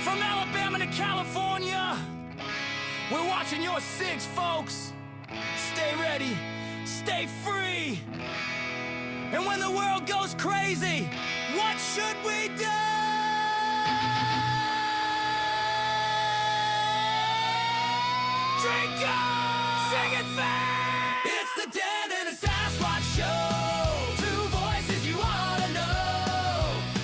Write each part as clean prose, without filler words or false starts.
From Alabama to California, we're watching your six, folks. Stay ready, stay free. And when the world goes crazy, what should we do? Drink up, sing it fast. It's the Denton and Sasquatch show. Two voices you ought to know.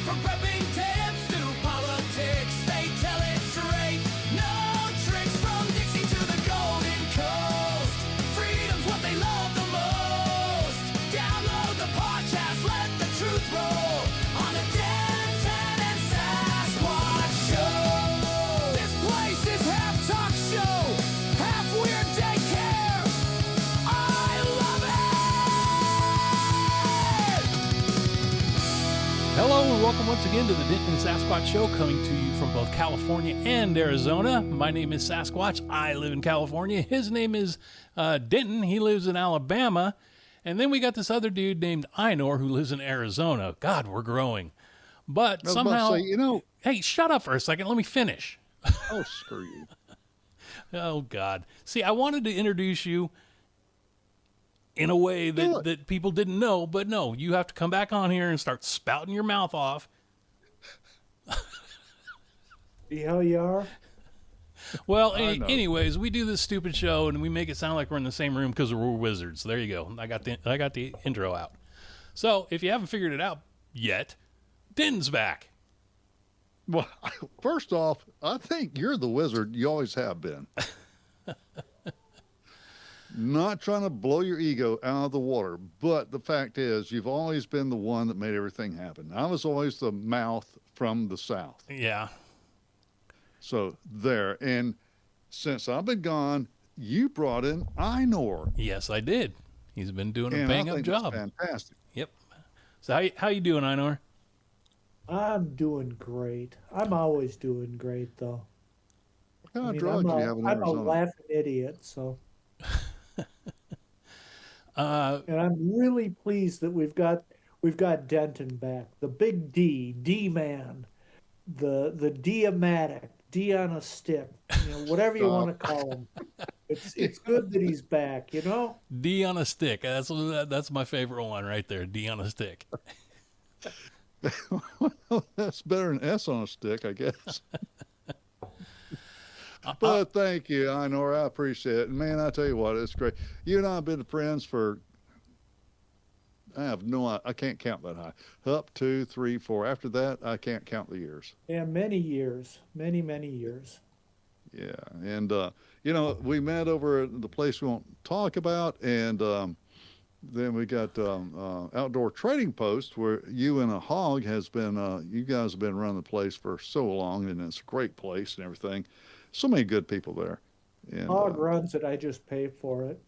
From prepping tips to politics, they tell it straight. No tricks from Dixie to the Golden Coast. Freedom's what they love the most. Download the podcast, let the truth roll on the Denton and Sasquatch show. This place is half talk show, half weird daycare. I love it! Hello and welcome once again to the Denton and Sasquatch Show, coming to you from both California and Arizona. My name is Sasquatch. I live in California. His name is Denton. He lives in Alabama. And then we got this other dude named Inor who lives in Arizona. God, we're growing. But somehow... Hey, shut up for a second. Let me finish. Oh, screw you. Oh, God. See, I wanted to introduce you in a way that people didn't know, but no, you have to come back on here and start spouting your mouth off. See how you are? Well, anyways, we do this stupid show and we make it sound like we're in the same room because we're wizards. There you go. I got the intro out. So if you haven't figured it out yet, Denton's back. Well, first off, I think you're the wizard. You always have been. Not trying to blow your ego out of the water, but the fact is you've always been the one that made everything happen. I was always the mouth from the south. Yeah. So there. And since I've been gone, you brought in Inor. Yes, I did. He's been doing a And bang I up think job. it's fantastic. Yep. So how you doing, Inor? I'm doing great. I'm always doing great, though. What kind of I'm drugs do you have in I'm a Arizona? laughing idiot, so. And I'm really pleased that we've got Denton back, the big D man, the D-o-matic, D on a stick, whatever you want to call him. It's good that he's back, D on a stick. That's my favorite one right there. D on a stick. Well, that's better than S on a stick, I guess. But thank you, Inor. I appreciate it. And man, I tell you what, it's great. You and I have been friends for, I can't count that high. Up 2, 3, 4. After that, I can't count the years. Yeah, many years, many years. Yeah. And, we met over at the place we won't talk about. And then we got Outdoor Trading Post, where you and a hog has been, you guys have been running the place for so long, and it's a great place and everything. So many good people there. And, Hog runs it. I just pay for it.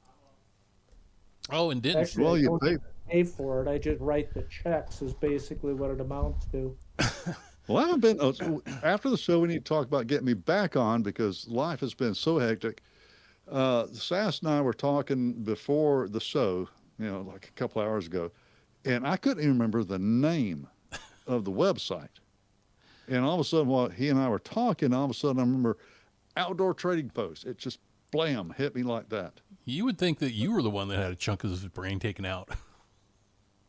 Oh, and Denton. Actually, well, I you don't pay for it. I just write the checks is basically what it amounts to. Well, I haven't been, after the show, we need to talk about getting me back on because life has been so hectic. Sass and I were talking before the show, like a couple hours ago, and I couldn't even remember the name of the website. And all of a sudden, while he and I were talking, all of a sudden I remember Outdoor Trading Post. It just, blam, hit me like that. You would think that you were the one that had a chunk of his brain taken out.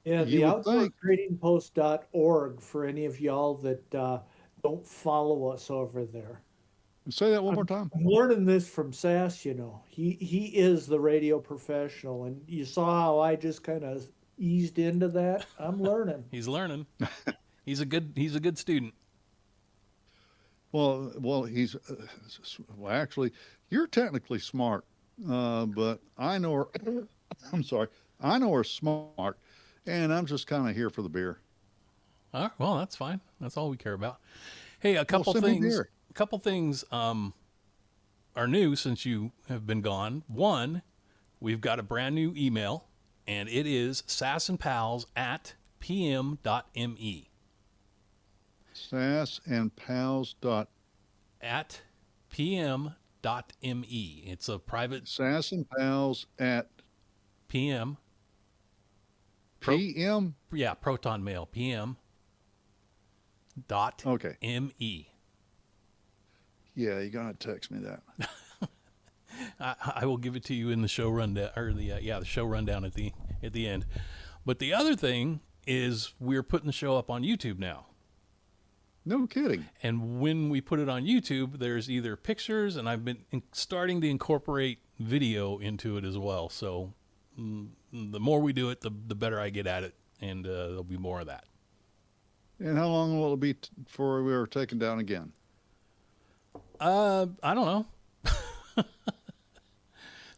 Yeah, the outdoortradingpost.org for any of y'all that don't follow us over there. Say that one more time. I'm learning this from Sass, He is the radio professional, and you saw how I just kind of eased into that. I'm learning. He's learning. He's a good student. Well, he's, actually, you're technically smart, but Inor's smart, and I'm just kind of here for the beer. Well, that's fine. That's all we care about. Hey, a couple things are new since you have been gone. One, we've got a brand new email, and it is sasandpals@pm.me. Sasandpals@pm.me. It's a private Sasandpals at PM. PM? Yeah, Proton Mail. PM. .me. Yeah, you're gonna text me that. I will give it to you in the show rundown, or the show rundown at the end. But the other thing is we're putting the show up on YouTube now. No kidding. And when we put it on YouTube, there's either pictures, and I've been starting to incorporate video into it as well. So the more we do it, the better I get at it, and there'll be more of that. And how long will it be before we are taken down again? I don't know.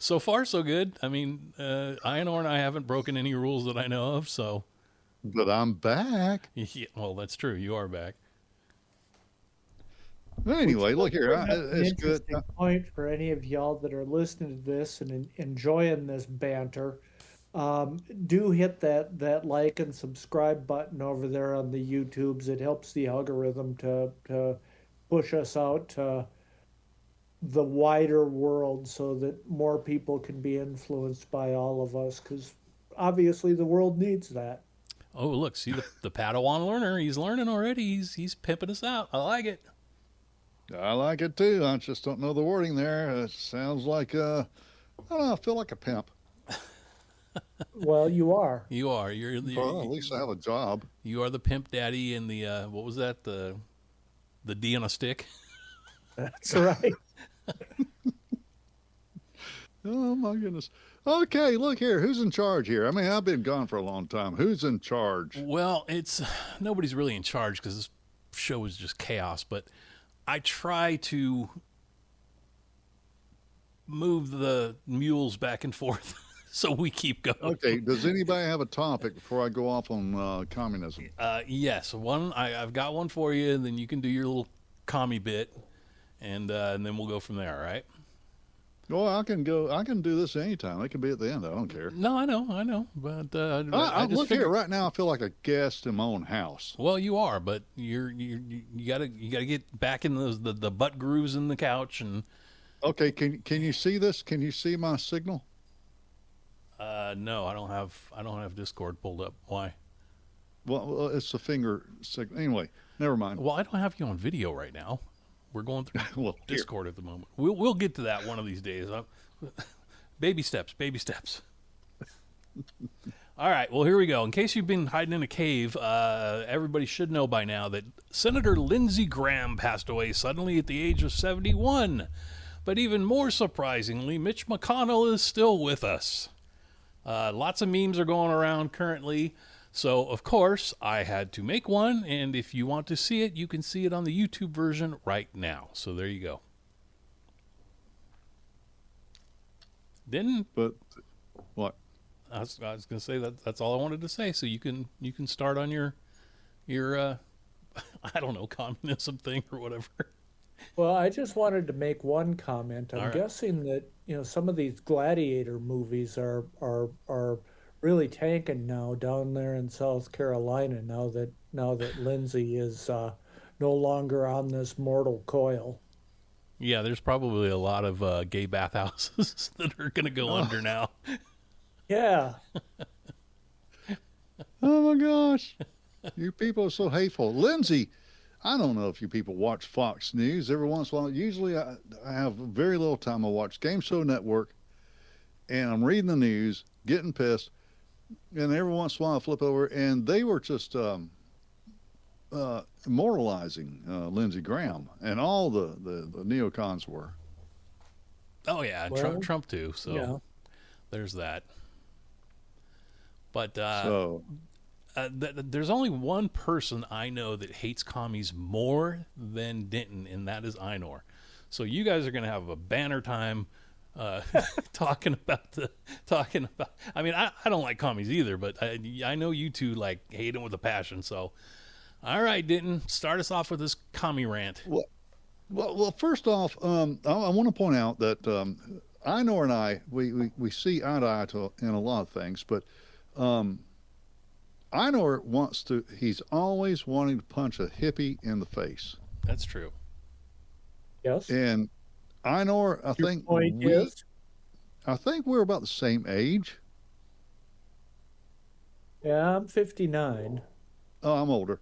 So far, so good. I mean, Inor and I haven't broken any rules that I know of, so. But I'm back. Yeah, well, that's true. You are back. Anyway, look here. An It's good. interesting point for any of y'all that are listening to this and enjoying this banter. Do hit that like and subscribe button over there on the YouTubes. It helps the algorithm to push us out to the wider world so that more people can be influenced by all of us, because obviously the world needs that. Oh, look, see the Padawan learner. He's learning already. He's pimping us out. I like it. I like it too. I just don't know the wording there. It sounds like I don't know. I feel like a pimp. Well, you are. You are. You're Well, at least I have a job. You are the pimp daddy and the what was that? The D on a stick. That's right. Oh my goodness. Okay, look here. Who's in charge here? I mean, I've been gone for a long time. Who's in charge? Well, it's nobody's really in charge because this show is just chaos. But I try to move the mules back and forth so we keep going. Okay. Does anybody have a topic before I go off on communism? Yes, I've got one for you, and then you can do your little commie bit, and then we'll go from there. All right? Well, I can go. I can do this anytime. It can be at the end. I don't care. No, I know, but I just look here right now. I feel like a guest in my own house. Well, you are, but you gotta get back in the butt grooves in the couch and. Okay, can you see this? Can you see my signal? No, I don't have Discord pulled up. Why? Well, it's a finger signal. Anyway, never mind. Well, I don't have you on video right now. We're going through Well, here. Discord at the moment. We'll get to that one of these days. Baby steps. All right, well, here we go. In case you've been hiding in a cave, everybody should know by now that Senator Lindsey Graham passed away suddenly at the age of 71. But even more surprisingly, Mitch McConnell is still with us. Lots of memes are going around currently. So, of course, I had to make one. And if you want to see it, you can see it on the YouTube version right now. So there you go. But what? I was going to say that's all I wanted to say. So you can start on your I don't know, communism thing or whatever. Well, I just wanted to make one comment. I'm All right. guessing that some of these gladiator movies are really tanking now down there in South Carolina. Now that Lindsay is no longer on this mortal coil. Yeah, there's probably a lot of gay bathhouses that are going to go under now. Yeah. Oh my gosh, you people are so hateful. Lindsay, I don't know if you people watch Fox News every once in a while. Usually I have very little time. I watch Game Show Network, and I'm reading the news, getting pissed, and every once in a while I flip over, and they were just immortalizing Lindsey Graham, and all the neocons were. Oh yeah, Well, Trump too. So yeah. there's that. But So there's only one person I know that hates commies more than Denton, and that is Inor. So you guys are going to have a banner time talking about. I mean, I don't like commies either, but I know you two hate them with a passion. So, all right, Denton, start us off with this commie rant. Well, first off, I want to point out that Inor and I, we see eye to eye in a lot of things, but Inor he's always wanting to punch a hippie in the face. That's true. Yes. And Inor, I Your think point is? I think we're about the same age. Yeah, I'm 59. Oh, I'm older.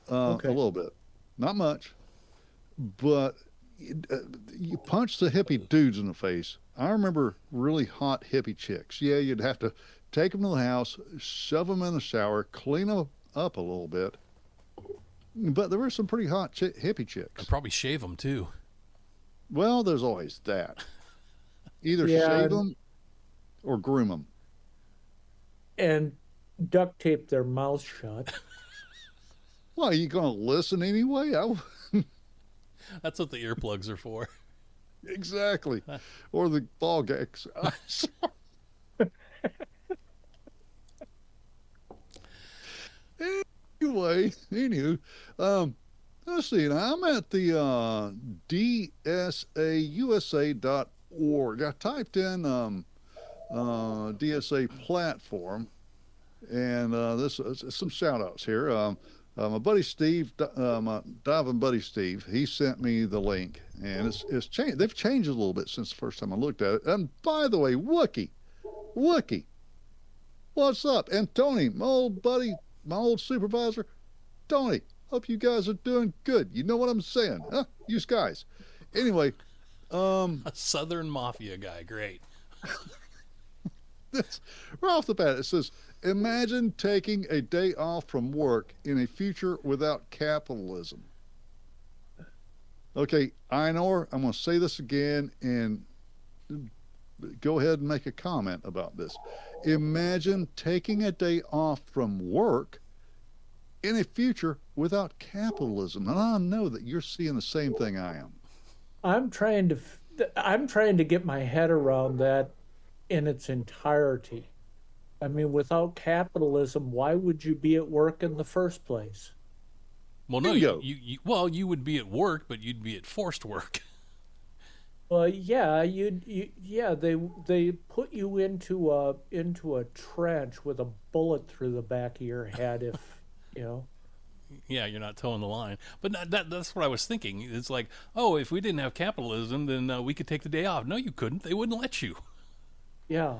Okay. A little bit. Not much. But you punch the hippie dudes in the face. I remember really hot hippie chicks. Yeah, you'd have to take them to the house, shove them in the shower, clean them up a little bit. But there were some pretty hot hippie chicks. I'd probably shave them too. Well, there's always that. Either Yeah, shave them or groom them. and duct tape their mouths shut. Well, are you going to listen anyway? That's what the earplugs are for. Exactly. Or the ball gags. Anywho, let's see. Now, I'm at the dsausa.org. I typed in DSA platform, and this some shout outs here. My buddy Steve, my diving buddy Steve, he sent me the link, and it's changed. They've changed a little bit since the first time I looked at it. And by the way, Wookie, what's up? And Tony, my old buddy, my old supervisor, Tony, hope you guys are doing good. You know what I'm saying, huh? You guys. Anyway, A Southern Mafia guy, great. that's right off the bat. It says, imagine taking a day off from work in a future without capitalism. Okay, Inor, I'm going to say this again and go ahead and make a comment about this. Imagine taking a day off from work in a future without capitalism. And I know that you're seeing the same thing I am. I'm trying to get my head around that in its entirety. I mean, without capitalism, why would you be at work in the first place? Well, no, Bingo. you would be at work, but you'd be at forced work. Well, yeah, they put you into a trench with a bullet through the back of your head if you know. Yeah, you're not towing the line. But that's what I was thinking. It's like, oh, if we didn't have capitalism, then we could take the day off. No, you couldn't. They wouldn't let you. Yeah.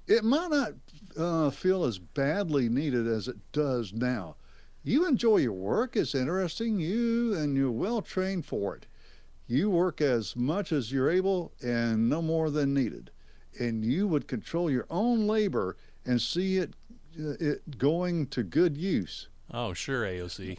It might not feel as badly needed as it does now. You enjoy your work, it's interesting, and you're well trained for it. You work as much as you're able and no more than needed. And you would control your own labor and see it going to good use. Oh, sure, AOC.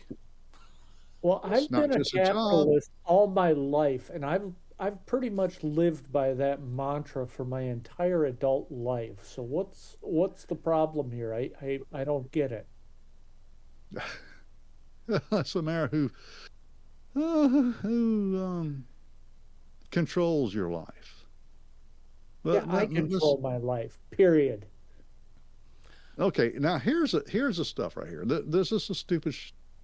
Well, I've not been a just a job. capitalist all my life, and I've pretty much lived by that mantra for my entire adult life. So what's the problem here? I don't get it. That's a mayor who controls your life. Yeah, I control my life. Period. Okay, now here's the stuff right here. This is the stupid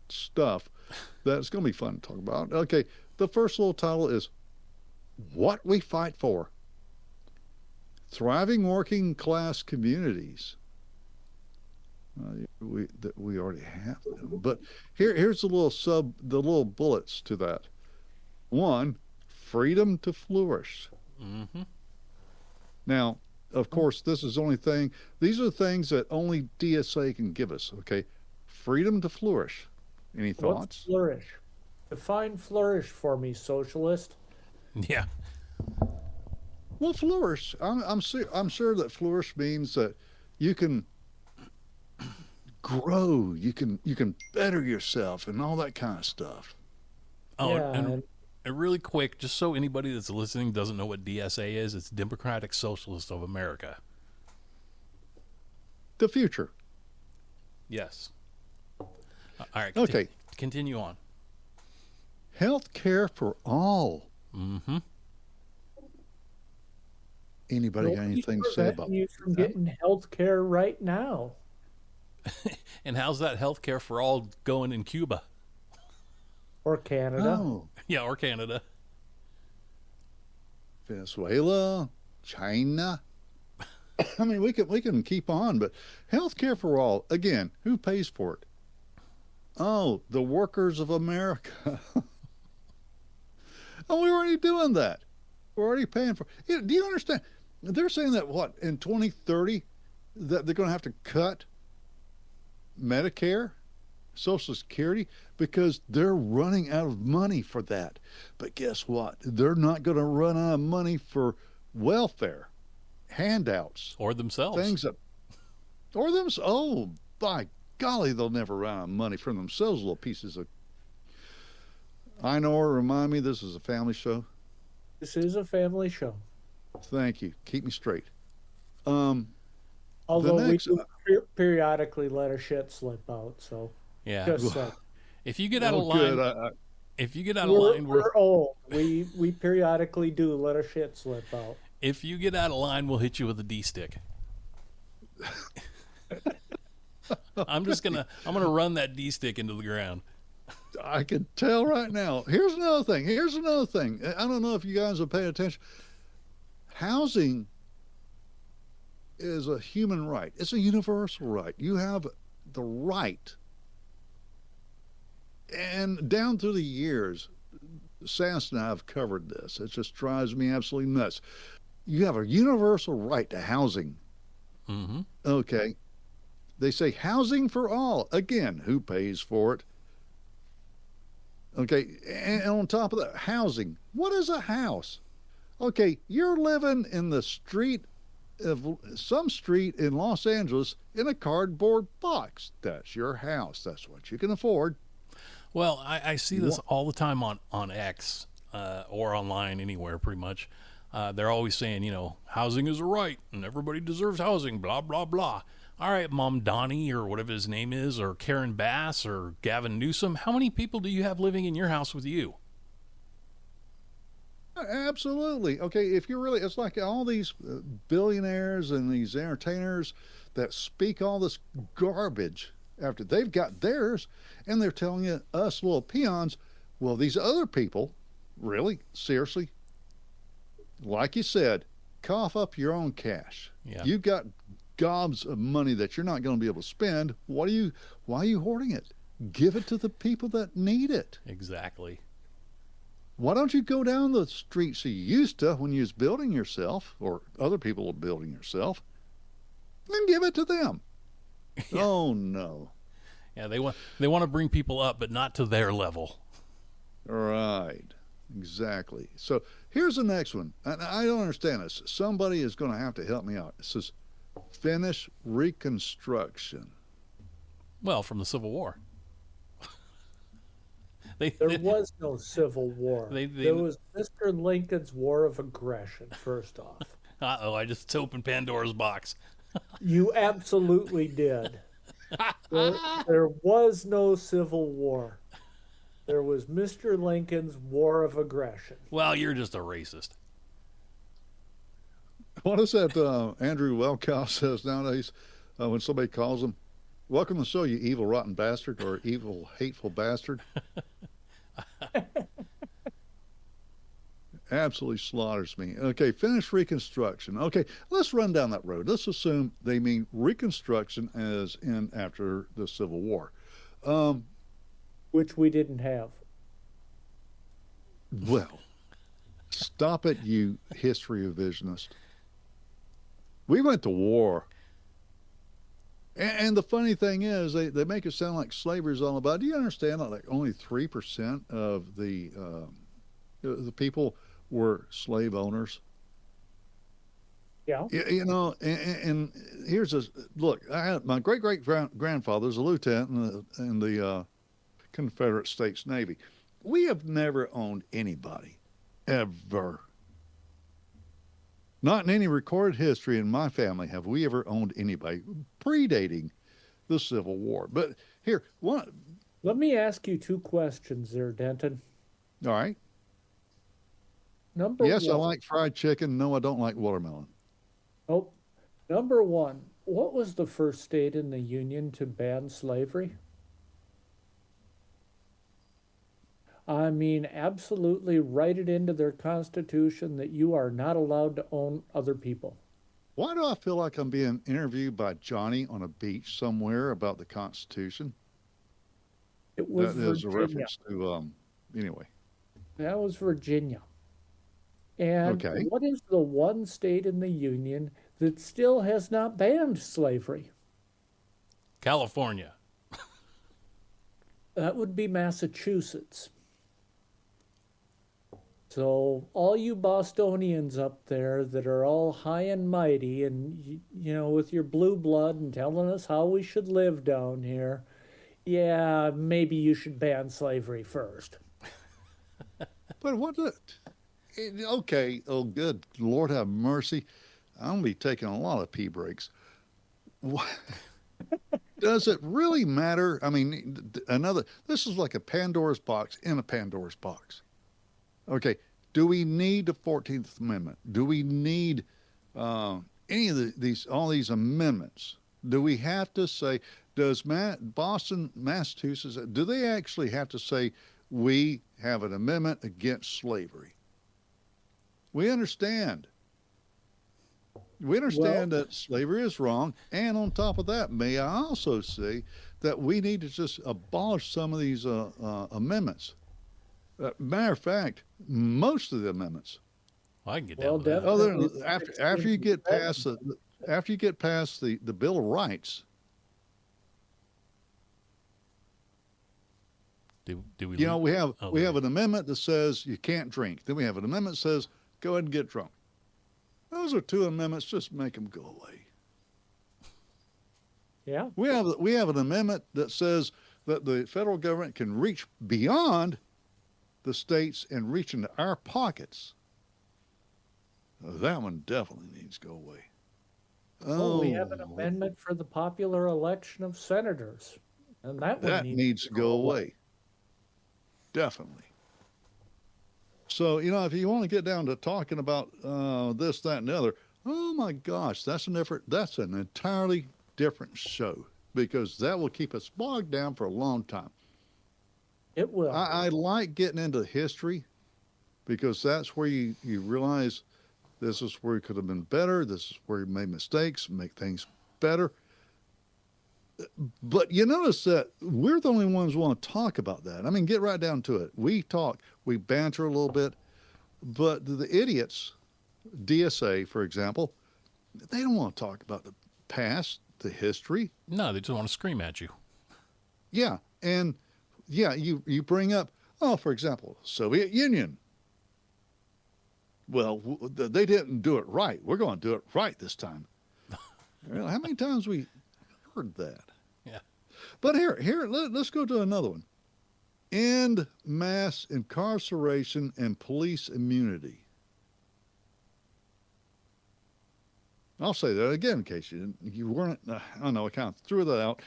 stuff that's going to be fun to talk about. Okay, the first little title is What We Fight For. Thriving working class communities. We already have them. But here's the little bullets to that. One, freedom to flourish. Mm-hmm. Now, of course, these are things that only DSA can give us, okay? Freedom to flourish. Any What's thoughts? flourish? Define flourish for me, socialist. Yeah. Well, flourish. I'm sure that flourish means that you can grow, you can better yourself, and all that kind of stuff. Oh, Yeah, and really quick, just so anybody that's listening doesn't know what DSA is, it's Democratic Socialists of America. The future. Yes. All right. Okay. Continue on. Health care for all. Mm-hmm. Anybody got anything to say about you from getting health care right now? And how's that health care for all going in Cuba? Or Canada? Oh, Yeah, or Canada. Venezuela, China. I mean, we can keep on, but health care for all. Again, who pays for it? Oh, the workers of America. Oh, we're already doing that. We're already paying for it. Do you understand? They're saying that, what, in 2030, that they're going to have to cut Medicare? Social Security because they're running out of money for that. But guess what? They're not going to run out of money for welfare, handouts, Or themselves. things that, or them. Oh, by golly, they'll never run out of money for themselves, little pieces of. Inor, remind me, this is a family show. This is a family show. Thank you. Keep me straight. Although next- we do periodically let our shit slip out, so Yeah. just so. If you get out of Oh, line, good. if you get out of We're, line, we're old. We periodically do let our shit slip out. if you get out of line, we'll hit you with a D stick. I'm gonna run that D stick into the ground. I can tell right now. Here's another thing. I don't know if you guys will pay attention. Housing is a human right. It's a universal right. You have the right. And down through the years, Sass and I have covered this. It just drives me absolutely nuts. You have a universal right to housing. Mm-hmm. Okay. They say housing for all. Again, who pays for it? Okay. And on top of that, housing. What is a house? Okay. You're living in the street of some street in Los Angeles in a cardboard box. That's your house. That's what you can afford. Well, I see this all the time on X or online anywhere, pretty much. They're always saying, housing is a right and everybody deserves housing, blah, blah, blah. All right, Mom Donnie or whatever his name is, or Karen Bass or Gavin Newsom, how many people do you have living in your house with you? Absolutely. Okay, if you're really, it's like all these billionaires and these entertainers that speak all this garbage after they've got theirs, and they're telling us little peons, well, these other people, really, seriously, like you said, cough up your own cash. Yeah. You've got gobs of money that you're not going to be able to spend. Why are you hoarding it? Give it to the people that need it. Exactly. Why don't you go down the streets you used to when you was building yourself, or other people were building yourself, and give it to them? Yeah. Oh no! Yeah, they want to bring people up, but not to their level. Right, exactly. So here's the next one, and I don't understand this. Somebody is going to have to help me out. It says, "Finish Reconstruction." Well, from the Civil War. There was no Civil War. There was Mr. Lincoln's War of Aggression, first off. Uh-oh, I just opened Pandora's box. You absolutely did. There was no Civil War. There was Mr. Lincoln's War of Aggression. Well, you're just a racist. What is that Andrew Welkow says nowadays when somebody calls him, "Welcome to the show, you evil, rotten bastard," or "evil, hateful bastard"? Absolutely slaughters me. Okay, finish Reconstruction. Okay, let's run down that road. Let's assume they mean Reconstruction as in after the Civil War. Which we didn't have. Well, stop it, you history revisionist. We went to war. And the funny thing is, they make it sound like slavery is all about. Do you understand that like only 3% of the people were slave owners? Yeah. And here's a look. My great grandfather was a lieutenant in the Confederate States Navy. We have never owned anybody, ever. Not in any recorded history in my family have we ever owned anybody predating the Civil War. But here, one. Let me ask you two questions there, Denton. All right. Number yes, one. I like fried chicken. No, I don't like watermelon. Oh, number one, what was the first state in the Union to ban slavery? I mean, absolutely write it into their Constitution that you are not allowed to own other people. Why do I feel like I'm being interviewed by Johnny on a beach somewhere about the Constitution? It was That is a Virginia. reference to, anyway. That was Virginia. And Okay. what is the one state in the Union that still has not banned slavery? California. That would be Massachusetts. So all you Bostonians up there that are all high and mighty and, with your blue blood and telling us how we should live down here, yeah, maybe you should ban slavery first. But what the... Okay, oh, good Lord have mercy. I'm going to be taking a lot of pee breaks. What? Does it really matter? I mean, this is like a Pandora's box in a Pandora's box. Okay, do we need the 14th Amendment? Do we need any of all these amendments? Do we have to say, does Boston, Massachusetts, do they actually have to say we have an amendment against slavery? We understand. That slavery is wrong, and on top of that, may I also say that we need to just abolish some of these amendments. Matter of fact, most of the amendments. Well, I can get down with that. After you get past the Bill of Rights. Do we? We have an amendment that says you can't drink. Then we have an amendment that says go ahead and get drunk. Those are two amendments. Just make them go away. Yeah. We have an amendment that says that the federal government can reach beyond the states and reach into our pockets. That one definitely needs to go away. We have an amendment for the popular election of senators, and that needs to go away. Definitely. So, if you want to get down to talking about this, that, and the other, oh my gosh, that's an entirely different show, because that will keep us bogged down for a long time. It will. I like getting into history, because that's where you realize this is where it could have been better. This is where you made mistakes, make things better. But you notice that we're the only ones who want to talk about that. I mean, get right down to it. We talk, we banter a little bit, but the idiots, DSA, for example, they don't want to talk about the past, the history. No, they just want to scream at you. Yeah, and you bring up, for example, Soviet Union. Well, they didn't do it right. We're going to do it right this time. Well, how many times we heard that? Yeah. But here, let's go to another one. End mass incarceration and police immunity. I'll say that again in case you weren't, I don't know, I kind of threw that out.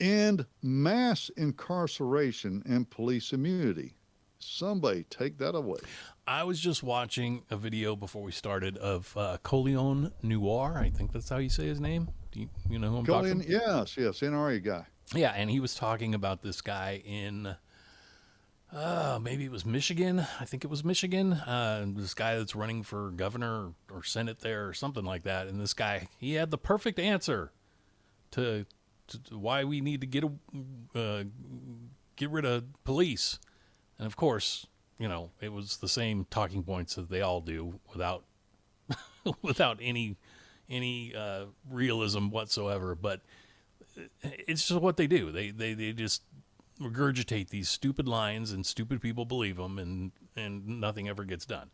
End mass incarceration and police immunity. Somebody take that away. I was just watching a video before we started of Coleon Noir. I think that's how you say his name. Do you know who I'm talking about? Yes, NRA guy. Yeah, and he was talking about this guy in, maybe it was Michigan. I think it was Michigan. This guy that's running for governor or Senate there or something like that. And this guy, he had the perfect answer to why we need to get rid of police. And of course, it was the same talking points that they all do without without any realism whatsoever. But it's just what they do. They just regurgitate these stupid lines, and stupid people believe them, and nothing ever gets done.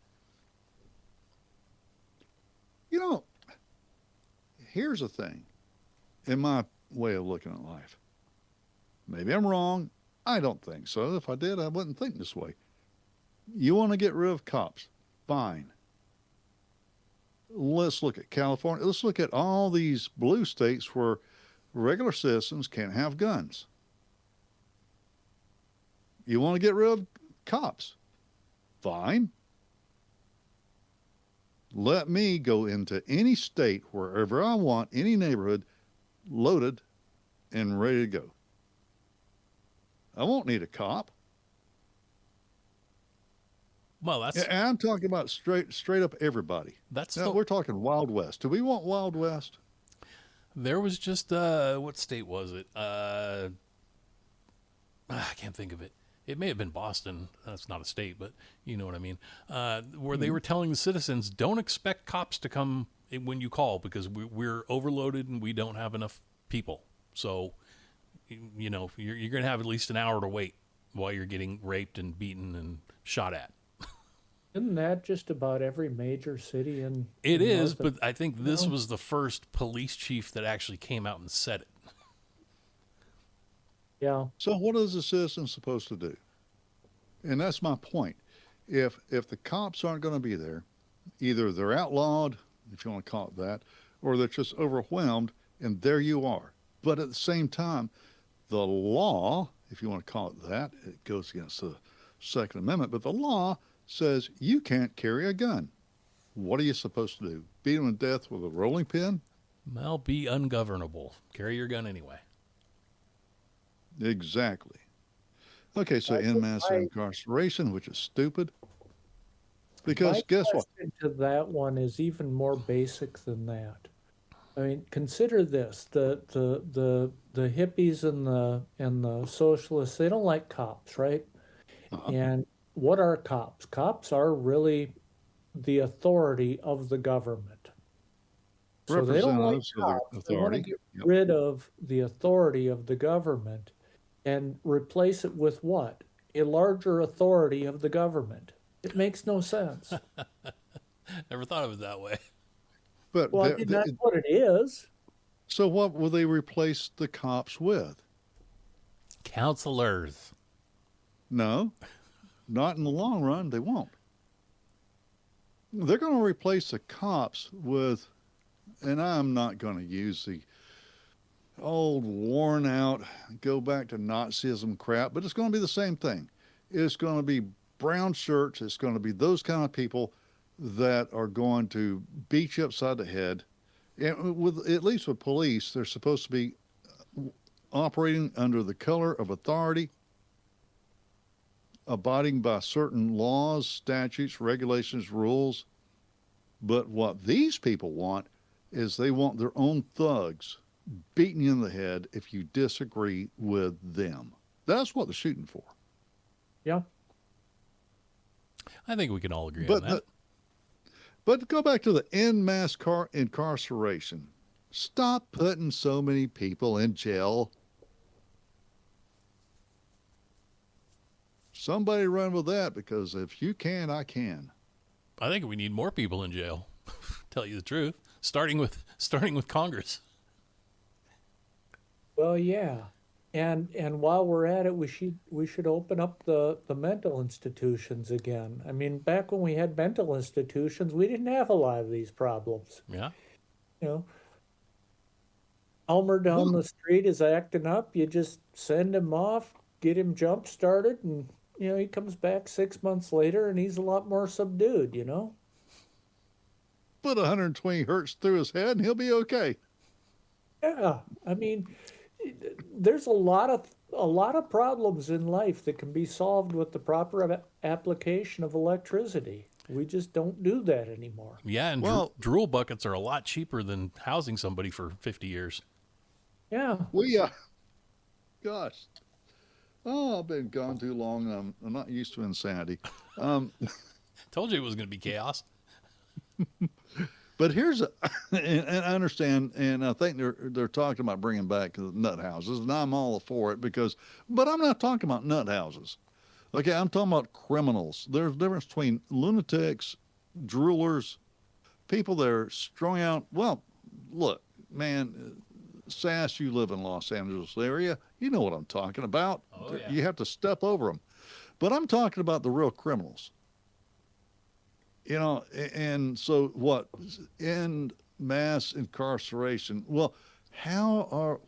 Here's the thing, in my way of looking at life. Maybe I'm wrong. I don't think so. If I did, I wouldn't think this way. You want to get rid of cops? Fine. Let's look at California. Let's look at all these blue states where regular citizens can't have guns. You want to get rid of cops? Fine. Let me go into any state, wherever I want, any neighborhood, loaded and ready to go. I won't need a cop. Well, and I'm talking about straight up everybody. We're talking Wild West. Do we want Wild West? There was just what state was it? I can't think of it. It may have been Boston. That's not a state, but you know what I mean. Where they were telling the citizens, don't expect cops to come when you call, because we're overloaded and we don't have enough people. So you know, you're going to have at least an hour to wait while you're getting raped and beaten and shot at. Isn't that just about every major city It in is, North but I think this No. was the first police chief that actually came out and said it. Yeah. So what is a citizen supposed to do? And that's my point. If the cops aren't going to be there, either they're outlawed, if you want to call it that, or they're just overwhelmed, and there you are. But at the same time, the law, if you want to call it that, it goes against the Second Amendment, but the law says you can't carry a gun. What are you supposed to do? Beat them to death with a rolling pin? Well, be ungovernable. Carry your gun anyway. Exactly. Okay, so en masse incarceration, which is stupid. Because My guess what? question to that one is even more basic than that. I mean, consider this: the hippies and the socialists, they don't like cops, right? And what are cops? Cops are really the authority of the government. So they don't like Representatives of the cops. They want to authority. get Yep. rid of the authority of the government and replace it with what? A larger authority of the government. It makes no sense. Never thought of it that way. But Well, I mean, that's what it is. so what will they replace the cops with? Counselors. No, not in the long run. They won't. They're going to replace the cops with, and I'm not going to use the old worn out, go back to Nazism crap, but it's going to be the same thing. It's going to be brown shirts. It's going to be those kind of people that are going to beat you upside the head. And with, at least with police, they're supposed to be operating under the color of authority, abiding by certain laws, statutes, regulations, rules. But what these people want is they want their own thugs beating you in the head if you disagree with them. That's what they're shooting for. Yeah. I think we can all agree But on that. but to go back to the en masse incarceration, stop putting so many people in jail. Somebody run with that, because if you can, I can. I think we need more people in jail. Tell you the truth, starting with Congress. Well, yeah. And while we're at it, we should open up the mental institutions again. I mean, back when we had mental institutions, we didn't have a lot of these problems. Yeah. You know, Elmer down the street is acting up. You just send him off, get him jump started, and you know he comes back 6 months later and he's a lot more subdued. You know. Put 120 hertz through his head and he'll be okay. Yeah, I mean, there's a lot of problems in life that can be solved with the proper application of electricity. We just don't do that anymore. Yeah, and Well- drool buckets are a lot cheaper than housing somebody for 50 years. Yeah. We, gosh. Oh, I've been gone too long. I'm not used to insanity. Told you it was going to be chaos. But here's and I understand, and I think they're talking about bringing back nut houses, and I'm all for it but I'm not talking about nut houses. Okay, I'm talking about criminals. There's a difference between lunatics, droolers, people that are strung out. Well, look, man, Sass, you live in Los Angeles area. You know what I'm talking about. Oh, yeah. You have to step over them. But I'm talking about the real criminals. You know, and so what? En masse incarceration. Well,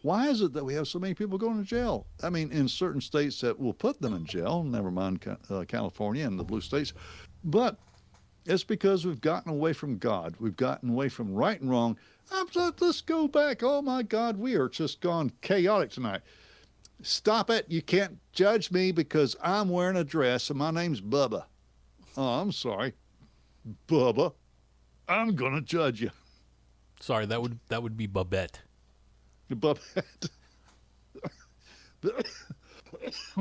why is it that we have so many people going to jail? I mean, in certain states that will put them in jail, never mind California and the blue states, but it's because we've gotten away from God. We've gotten away from right and wrong. Let's go back. Oh my God, we are just gone chaotic tonight. Stop it. You can't judge me because I'm wearing a dress and my name's Bubba. Oh, I'm sorry. Bubba, I'm gonna judge you. Sorry, that would be Babette. Babette.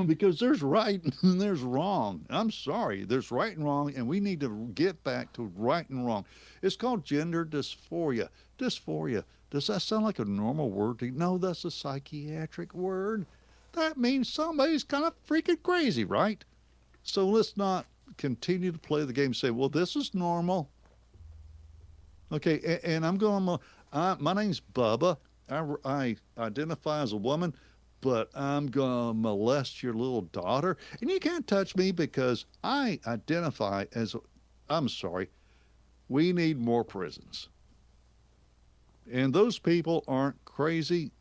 Because there's right and there's wrong. I'm sorry, there's right and wrong, and we need to get back to right and wrong. It's called gender dysphoria. Dysphoria. Does that sound like a normal word to you? No, that's a psychiatric word. That means somebody's kind of freaking crazy, right? So let's not continue to play the game and say, well, this is normal. Okay, and I'm going, my name's Bubba. I identify as a woman, but I'm going to molest your little daughter. And you can't touch me because I identify as, I'm sorry, we need more prisons. And those people aren't crazy.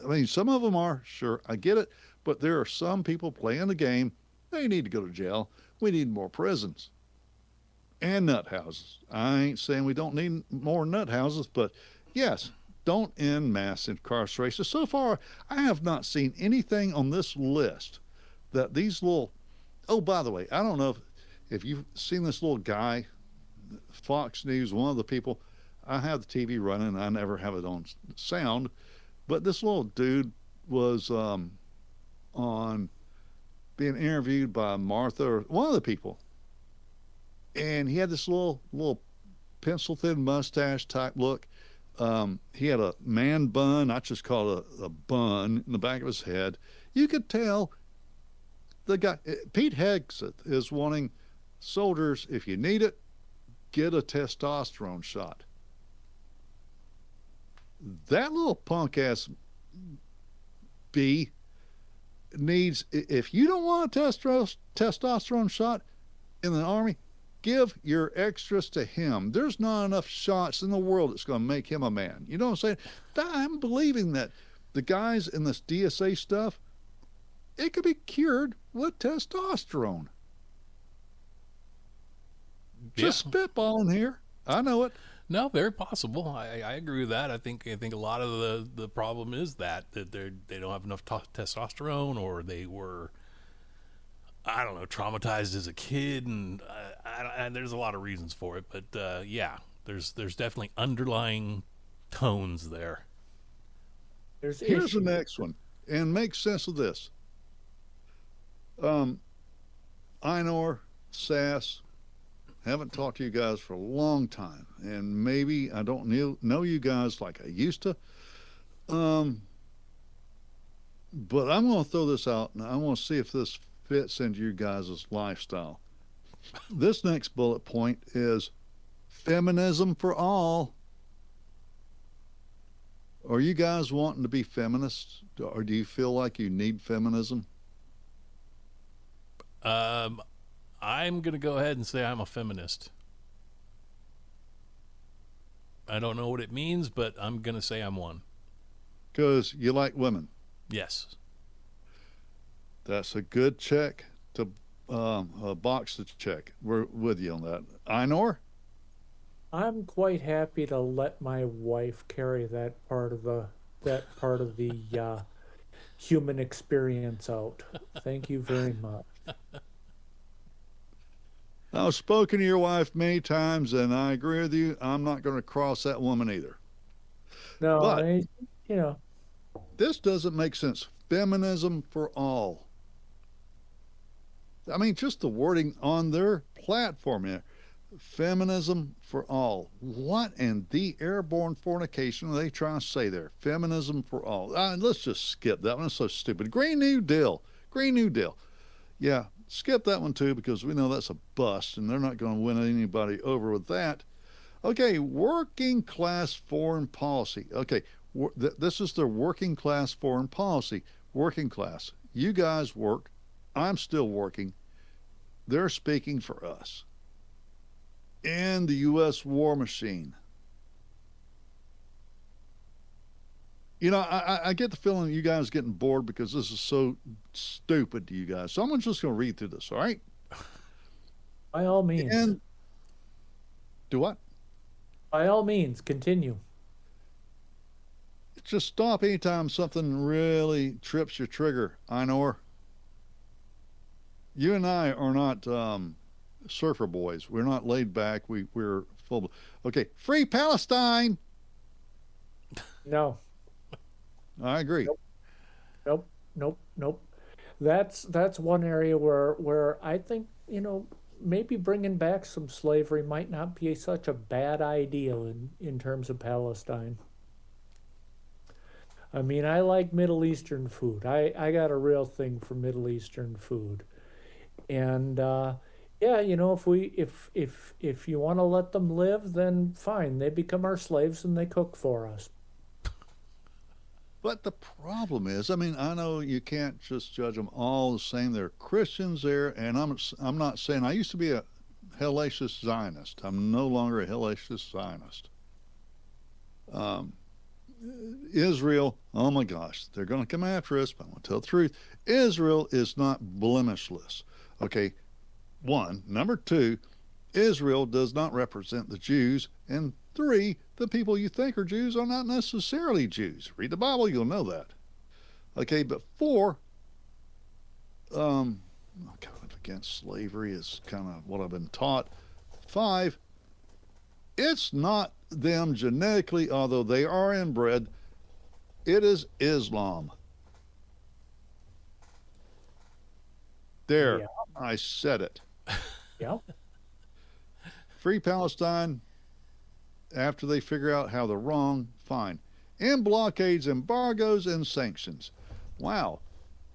I mean, some of them are, sure, I get it. But there are some people playing the game. They need to go to jail. We need more prisons and nut houses. I ain't saying we don't need more nut houses, but yes, don't end mass incarceration. So far, I have not seen anything on this list that these little, oh, by the way, I don't know if you've seen this little guy, Fox News, one of the people, I have the TV running, I never have it on sound, but this little dude was on being interviewed by Martha, or one of the people, and he had this little pencil thin mustache type look. He had a man bun, I just call it a bun, in the back of his head. You could tell the guy, Pete Hegseth, is wanting soldiers, if you need it, get a testosterone shot. That little punk ass B needs, if you don't want a testosterone shot in the Army, give your extras to him. There's not enough shots in the world that's going to make him a man. You know what I'm saying? I'm believing that the guys in this DSA stuff, it could be cured with testosterone. Just spitballing here. I know it. No, very possible. I agree with that. I think a lot of the problem is that they don't have enough testosterone, or they were, I don't know, traumatized as a kid, and there's a lot of reasons for it. But yeah, there's definitely underlying tones there. Here's the next one, and make sense of this. Inor, Sass, haven't talked to you guys for a long time, and maybe I don't know you guys like I used to. But I'm going to throw this out, and I want to see if this fits into you guys' lifestyle. This next bullet point is feminism for all. Are you guys wanting to be feminists, or do you feel like you need feminism? I'm going to go ahead and say I'm a feminist. I don't know what it means, but I'm going to say I'm one. Because you like women. Yes. That's a good check to a box to check. We're with you on that. Inor? I'm quite happy to let my wife carry that part of the human experience out. Thank you very much. I've spoken to your wife many times, and I agree with you. I'm not going to cross that woman either. No, but this doesn't make sense. Feminism for all. I mean, just the wording on their platform here. Feminism for all. What in the airborne fornication are they trying to say there? Feminism for all. Let's just skip that one. It's so stupid. Green New Deal. Green New Deal. Yeah, skip that one too, because we know that's a bust, and they're not going to win anybody over with that. Okay, working class foreign policy. Okay, this is their working class foreign policy. Working class. You guys work. I'm still working. They're speaking for us. And the U.S. war machine. You know, I get the feeling you guys are getting bored because this is so stupid to you guys. So I'm just going to read through this, all right? By all means. And do what? By all means, continue. Just stop anytime something really trips your trigger, Inor. You and I are not surfer boys. We're not laid back. We're full. Okay, free Palestine. No. I agree. Nope. That's one area where I think, maybe bringing back some slavery might not be such a bad idea in terms of Palestine. I mean, I like Middle Eastern food. I got a real thing for Middle Eastern food. And yeah, you know, if you want to let them live, then fine. They become our slaves and they cook for us. But the problem is, I mean, I know you can't just judge them all the same. There are Christians there, and I'm not saying I used to be a hellacious Zionist. I'm no longer a hellacious Zionist. Israel, oh my gosh, they're going to come after us, but I'm going to tell the truth. Israel is not blemishless. Okay, one. Number two, Israel does not represent the Jews. And three, the people you think are Jews are not necessarily Jews. Read the Bible, you'll know that. Okay, but four, against slavery is kind of what I've been taught. Five, it's not them genetically, although they are inbred. It is Islam. There, Yeah. I said it. Yeah. Free Palestine, after they figure out how they're wrong, fine. And blockades, embargoes, and sanctions. Wow.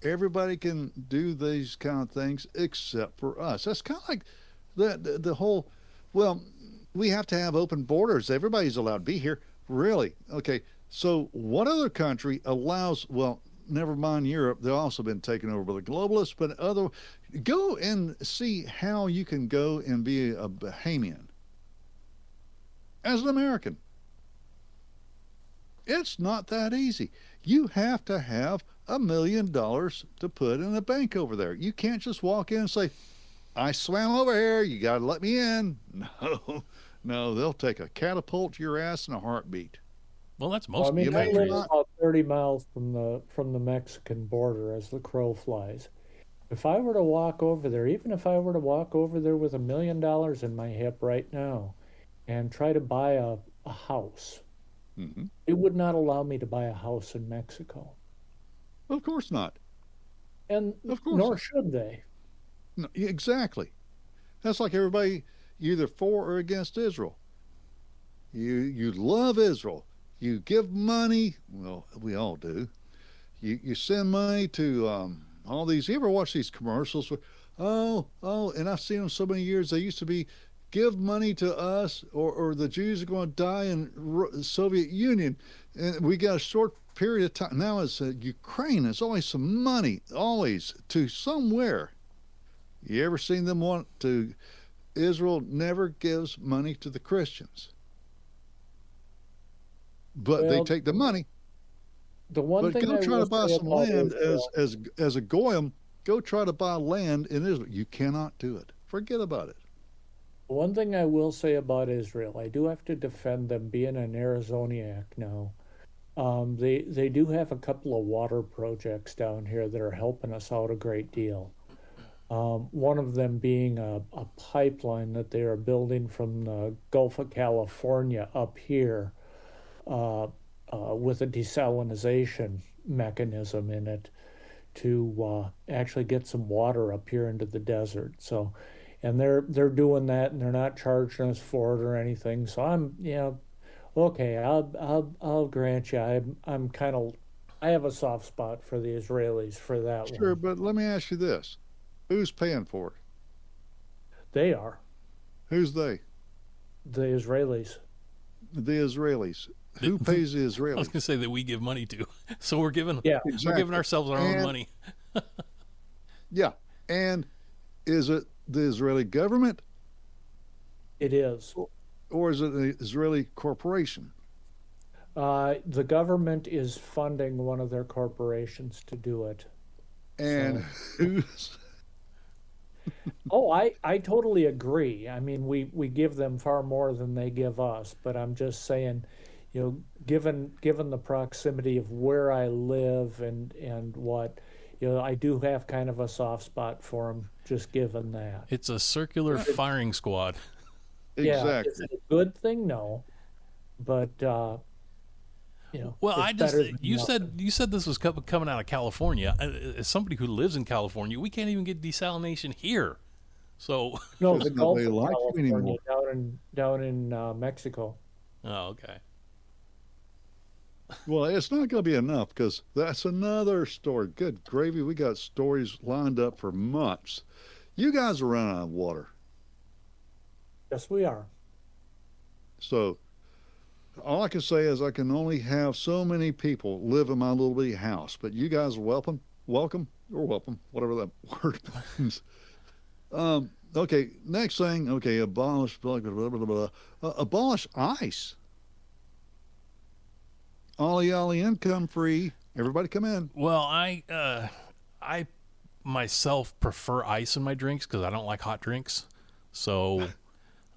Everybody can do these kind of things except for us. That's kind of like the whole, well, we have to have open borders. Everybody's allowed to be here. Really? Okay. So what other country allows, well, never mind Europe. They've also been taken over by the globalists, but go and see how you can go and be a Bahamian as an American. It's not that easy. You have to have $1 million to put in a bank over there. You can't just walk in and say, I swam over here, you got to let me in. No, they'll take a catapult to your ass in a heartbeat. Well, that's Well, most I mean, I countries. live about 30 miles from the Mexican border as the crow flies. If I were to walk over there, even if I were to walk over there with $1 million in my hip right now and try to buy a house, Mm-hmm. it would not allow me to buy a house in Mexico. Of course not. And Of course nor not. should they. No, exactly. That's like everybody either for or against Israel. You love Israel. You give money. Well, we all do. You send money to all these. You ever watch these commercials? Where, and I've seen them so many years. They used to be, give money to us, or the Jews are going to die in the Soviet Union, and we got a short period of time. Now it's Ukraine. There's always some money, always to somewhere. You ever seen them want to? Israel never gives money to the Christians, but they Well, take the money. the one But thing go I try will to buy say some about land Israel, as a goyim. Go try to buy land in Israel. You cannot do it. Forget about it. one thing I will say about Israel, I do have to defend them being an Arizoniac now. They do have a couple of water projects down here that are helping us out a great deal. One of them being a pipeline that they are building from the Gulf of California up here with a desalination mechanism in it to actually get some water up here into the desert. So, and they're doing that, and they're not charging us for it or anything. So I'm, okay, I'll grant you. I'm kind of, I have a soft spot for the Israelis for that Sure, one. but let me ask you this: who's paying for it? They are Who's they? the Israelis. The Israelis. Who pays the I was Israelis? going to say that we give money to, so we're giving Yeah. we're Exactly. giving ourselves our own And- money. Yeah, and is it the Israeli government It is. or is it an Israeli corporation? The government is funding one of their corporations to do it. And who's Oh, I totally agree. I mean, we give them far more than they give us, but I'm just saying, given the proximity of where I live and what, I do have kind of a soft spot for them, just given that. It's a circular firing squad. Yeah, exactly? is it a good thing? No, but Well, it's I just better than you nothing. said this was coming out of California. As somebody who lives in California, we can't even get desalination here. So, No, Because the Gulf nobody of likes you California anymore. down in Mexico. oh, okay. Well, it's not going to be enough because that's another story. Good gravy. We got stories lined up for months. You guys are running out of water. Yes, we are. So all I can say is I can only have so many people live in my little bitty house, but you guys are welcome, whatever that word means. Okay, next thing. Okay, abolish blah, blah, blah, blah, blah. Abolish ICE. Ollie, income free. Everybody come in. Well, I myself prefer ice in my drinks because I don't like hot drinks. So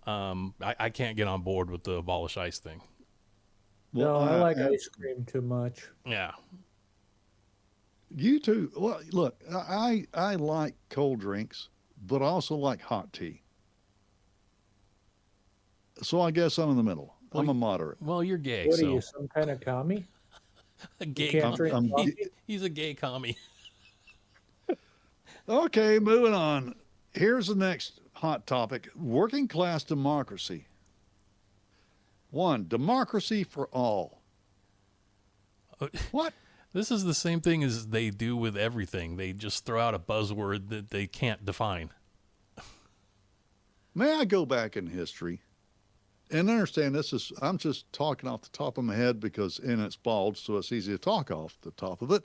I can't get on board with the abolish ice thing. No, I like ice cream too much. Yeah. You too. Well, look, I like cold drinks, but I also like hot tea. So I guess I'm in the middle. I'm a moderate. Well, you're gay. What so. are you, some kind of commie? A gay Can't commie. drink coffee? He's a gay commie. Okay, moving on. Here's the next hot topic: working class democracy. One, democracy for all. What? This is the same thing as they do with everything. They just throw out a buzzword that they can't define. May I go back in history? And understand I'm just talking off the top of my head and it's bald, so it's easy to talk off the top of it.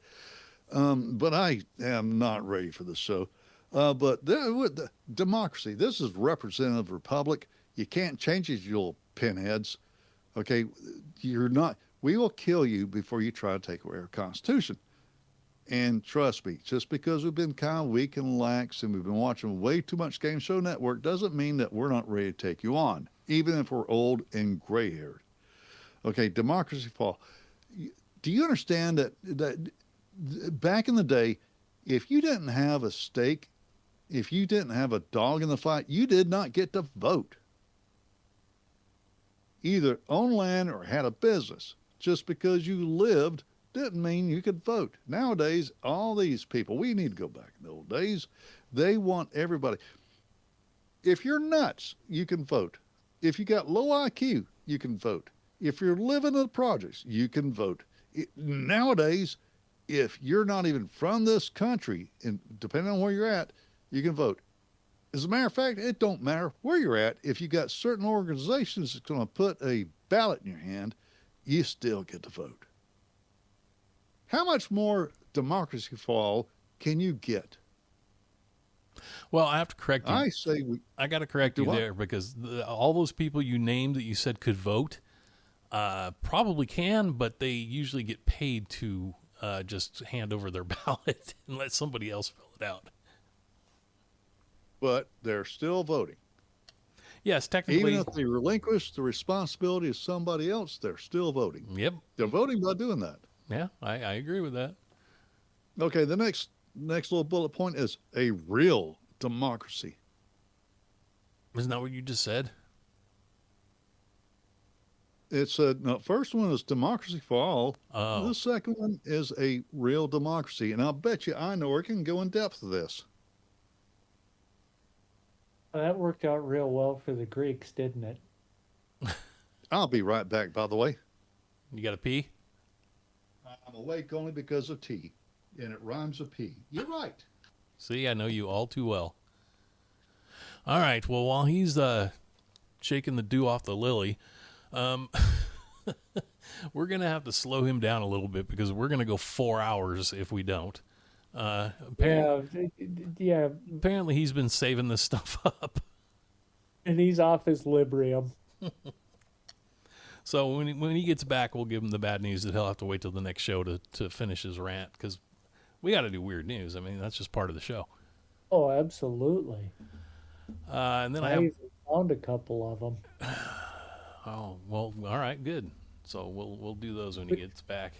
But I am not ready for this show. But the democracy, this is representative republic. You can't change it, you little pinheads. Okay, we will kill you before you try to take away our Constitution. And trust me, just because we've been kind of weak and lax and we've been watching way too much Game Show Network doesn't mean that we're not ready to take you on, even if we're old and gray-haired. Okay, democracy fall. Do you understand that back in the day, if you didn't have a stake, if you didn't have a dog in the fight, you did not get to vote. Either own land or had a business. Just because you lived didn't mean you could vote. Nowadays, all these people, we need to go back in the old days, they want everybody. If you're nuts, you can vote. If you got low IQ, you can vote. If you're living in the projects, you can vote. Nowadays, if you're not even from this country, and depending on where you're at, you can vote. As a matter of fact, it don't matter where you're at. If you got certain organizations that's going to put a ballot in your hand, you still get to vote. How much more democracy fall can you get? Well, I have to correct you. I say I got to correct you there because all those people you named that you said could vote probably can, but they usually get paid to just hand over their ballot and let somebody else fill it out. But they're still voting. Yes, technically. Even if they relinquish the responsibility of somebody else, they're still voting. Yep. They're voting by doing that. Yeah, I agree with that. Okay, the next little bullet point is a real democracy. Isn't that what you just said? It's no, first one is democracy for all. Oh. The second one is a real democracy. And I'll bet you I know we can go in depth with this. That worked out real well for the Greeks, didn't it? I'll be right back, by the way. You got to pee? I'm awake only because of tea, and it rhymes with pee. You're right. See, I know you all too well. All right, well, while he's shaking the dew off the lily, we're going to have to slow him down a little bit because we're going to go 4 hours if we don't. Apparently he's been saving this stuff up. And he's off his Librium. So when he gets back, we'll give him the bad news that he'll have to wait till the next show to finish his rant because we got to do weird news. I mean, that's just part of the show. Oh, absolutely. And then I even found a couple of them. Oh, well, all right, good. So we'll do those when he gets back.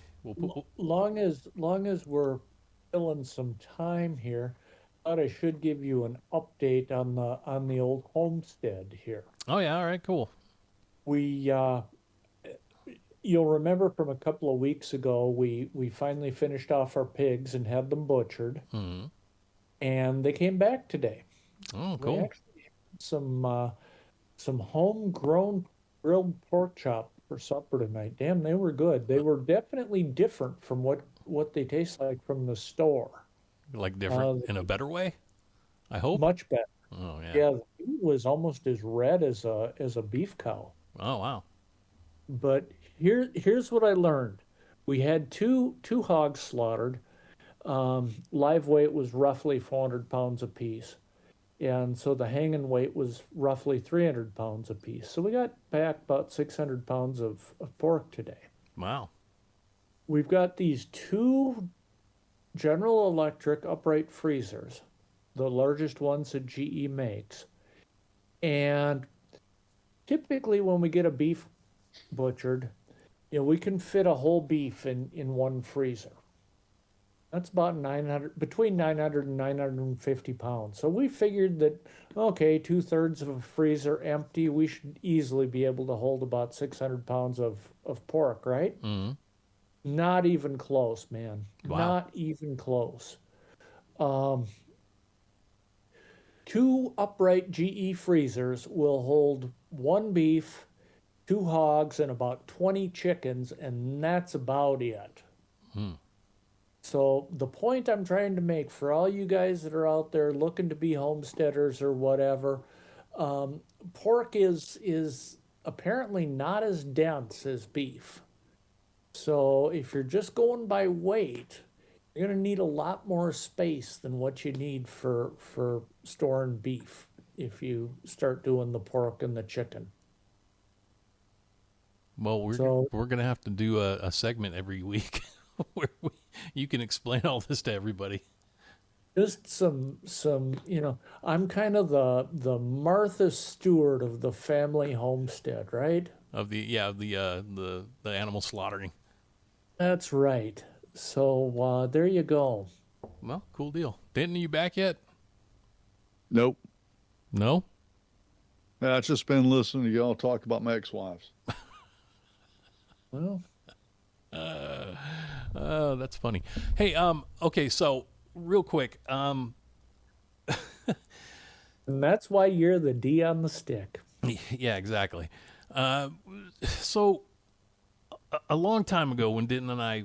Long as we're filling some time here, I thought I should give you an update on the old homestead here. Oh yeah, all right, cool. We you'll remember from a couple of weeks ago, we finally finished off our pigs and had them butchered, and they came back today. Oh, cool. We actually had some homegrown grilled pork chop for supper tonight. Damn, they were good. They were definitely different from what they taste like from the store. Like different in a better way, I hope. Much better. Oh yeah. Yeah, the meat was almost as red as a beef cow. Oh wow. But here's what I learned. We had two hogs slaughtered. Live weight was roughly 400 pounds apiece. And so the hanging weight was roughly 300 pounds apiece. So we got back about 600 pounds of pork today. Wow. We've got these two General Electric upright freezers, the largest ones that GE makes. And typically when we get a beef butchered, we can fit a whole beef in one freezer. That's about between 900 and 950 pounds. So we figured that, okay, 2/3 of a freezer empty, we should easily be able to hold about 600 pounds of pork, right? Mm-hmm. Not even close, man. Wow. Not even close. Two upright GE freezers will hold one beef, two hogs, and about 20 chickens, and that's about it. So the point I'm trying to make for all you guys that are out there looking to be homesteaders or whatever, pork is apparently not as dense as beef. So if you're just going by weight, you're going to need a lot more space than what you need for storing beef if you start doing the pork and the chicken. Well, we're going to have to do a segment every week where you can explain all this to everybody. Just some I'm kind of the Martha Stewart of the family homestead, right? Of the animal slaughtering. That's right. So there you go. Well, cool deal. Denton, are you back yet? Nope. No? I've just been listening to y'all talk about my ex-wives. Well, that's funny. Hey, okay, so real quick, and that's why you're the D on the stick. yeah, exactly. So a long time ago when Denton and I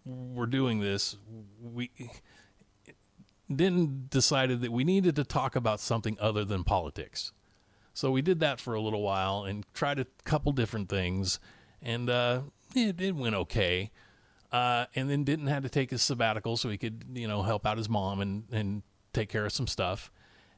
were doing this, Denton decided that we needed to talk about something other than politics. So we did that for a little while and tried a couple different things, and it went okay. And then Denton had to take his sabbatical so he could, help out his mom and take care of some stuff.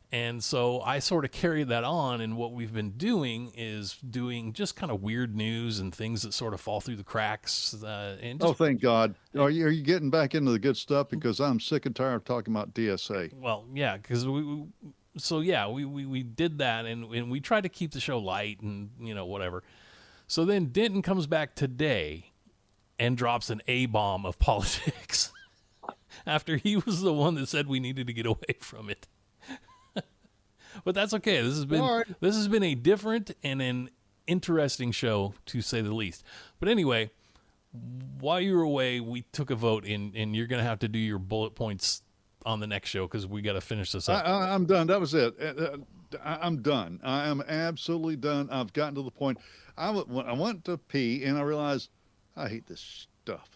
And so I sort of carried that on, and what we've been doing is doing just kind of weird news and things that sort of fall through the cracks. Thank God. Are you getting back into the good stuff? Because I'm sick and tired of talking about DSA. Well, yeah, because we did that, and we tried to keep the show light and, whatever. So then Denton comes back today and drops an A-bomb of politics after he was the one that said we needed to get away from it. But that's okay. This has been a different and an interesting show, to say the least. But anyway, while you were away, we took a vote, and you're going to have to do your bullet points on the next show because we got to finish this up. I'm done. That was it. I'm done. I am absolutely done. I've gotten to the point. I went to pee, and I realized I hate this stuff.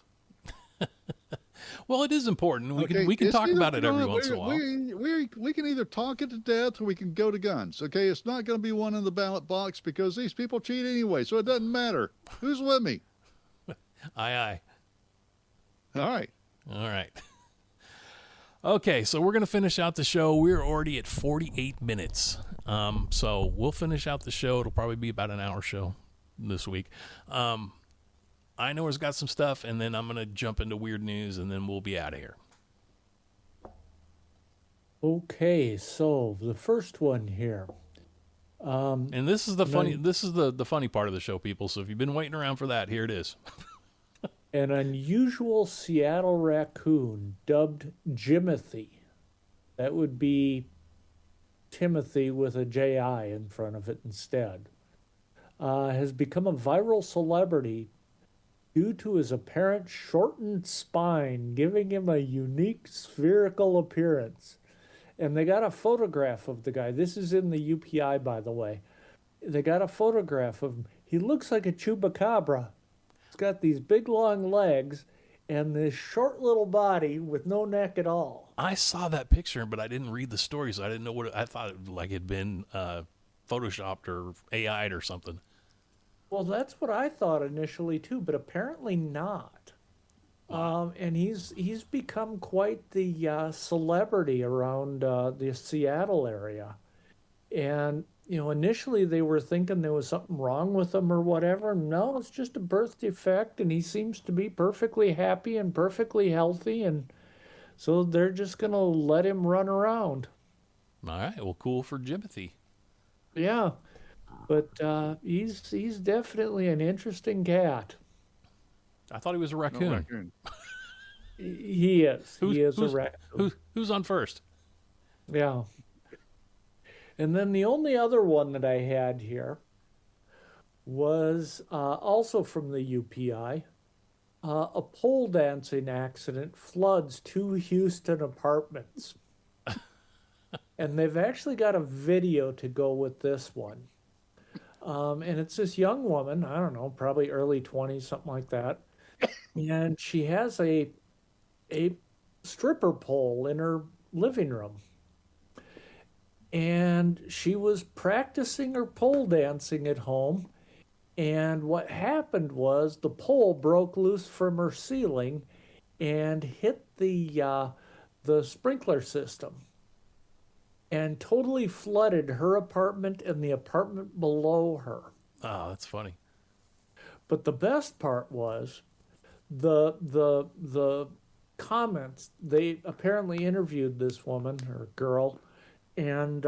Well, it is important. We can talk about it every once in a while. We can either talk it to death or we can go to guns. Okay, it's not going to be one in the ballot box because these people cheat anyway, so it doesn't matter. Who's with me? Aye. All right. Okay, so we're going to finish out the show. We're already at 48 minutes. So we'll finish out the show. It'll probably be about an hour show this week. I know it's got some stuff, and then I'm going to jump into weird news, and then we'll be out of here. Okay, so the first one here. And this is the funny. This is the funny part of the show, people. So if you've been waiting around for that, here it is. An unusual Seattle raccoon dubbed Jimothy. That would be Timothy with a J-I in front of it instead. Has become a viral celebrity due to his apparent shortened spine, giving him a unique spherical appearance. And they got a photograph of the guy. This is in the UPI, by the way. They got a photograph of him. he looks like a chupacabra. He's got these big long legs and this short little body with no neck at all. I saw that picture, but I didn't read the story, so I didn't know what I thought. It had been photoshopped or AI'd or something. Well, that's what I thought initially too, but apparently not. And he's become quite the celebrity around the Seattle area. And initially they were thinking there was something wrong with him or whatever. No, it's just a birth defect, and he seems to be perfectly happy and perfectly healthy, and so they're just gonna let him run around. All right, well, cool for Jimothy. Yeah, but he's definitely an interesting cat. I thought he was a raccoon. No raccoon. He is. He is a raccoon. Who's on first? Yeah. And then the only other one that I had here was also from the UPI. A pole dancing accident floods 2 Houston apartments. And they've actually got a video to go with this one. And it's this young woman, I don't know, probably early 20s, something like that. And she has a stripper pole in her living room. And she was practicing her pole dancing at home. And what happened was the pole broke loose from her ceiling and hit the sprinkler system and totally flooded her apartment and the apartment below her. Oh, that's funny. But the best part was the comments. They apparently interviewed this woman or girl, and